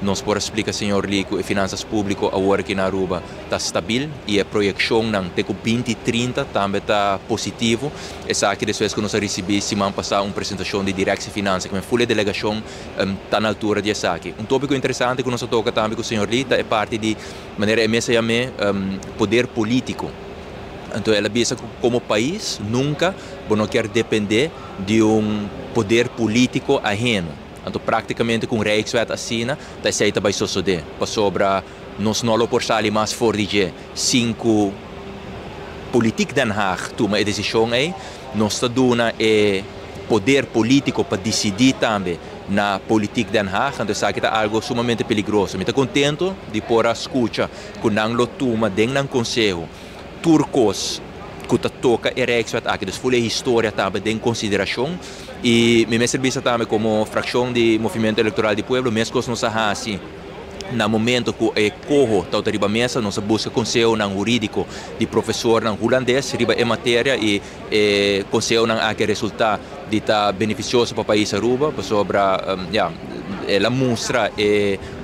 nós por explicar, senhor Lico, e finanças públicas agora aqui na Aruba está estável e a projeção não tem com 2030 também está positivo. Essa aqui depois que nós recebemos semana passada uma apresentação de Direxia Finanças, que a folha de delegação está na altura de essa aqui. Um tópico interessante que nós toca também com o senhor Lico é parte de maneira imensa poder político. Então ela pensa que como país nunca não quer depender de poder político ajeno. Então, praticamente com o Rijkswet assina, está aceita vai suceder. Para sobra, nós não por sair mais fora de 5 política Den Haag toma a decisão aí, nós está dando poder político para decidir também na política Den Haag. Então, isso aqui é algo sumamente perigoso. Eu estou contente de pôr a escuta que não toma dentro do conselho turcos que toca a Rijkswet aqui, dus foi a história também em consideração. E me serviço também como fração do movimento eleitoral do povo, mesmo que nós assim, no momento que é corro da riba mesa, nós busca conselho jurídico de professor holandês, riba em matéria e conselho que resulta de estar beneficioso para o país Aruba, sobre ela mostra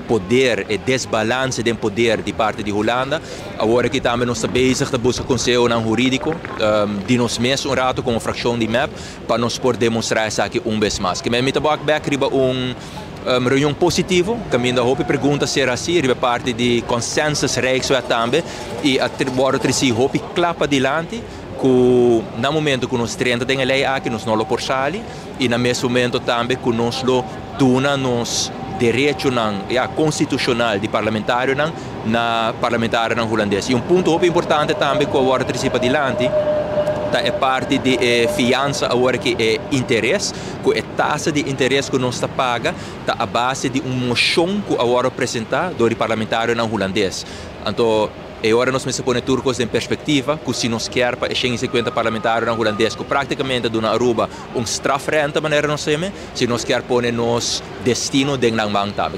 poder e desbalance de poder de parte de Holanda. Agora que também nós estamos bezig de buscar conselho jurídico de nós mesmos, rato como fração de MEP, para nós poder demonstrar isso aqui vez mais. Que me metabak back riba reunião positivo, caminho da hope pergunta se era assim, riba parte de consensus Rijkswet também, e a bora trisi hope clapa adiante, que no momento que nós 30 tem a lei aqui, nós não lo por sali, e no mesmo momento também que nós lo duna nos direito constitucional de parlamentário na parlamentário holandês. E ponto muito importante também que agora participa adiante é parte de fiança agora que é interesse, que é taxa de interesse que nós está paga, está a base de moção que agora apresentar do parlamentário holandês. Então, e agora nós me põe turcos em perspectiva, que se nós quer para 150 parlamentários holandês, que praticamente do Aruba strafrente maneira nós se nós quer pôr nos destino de não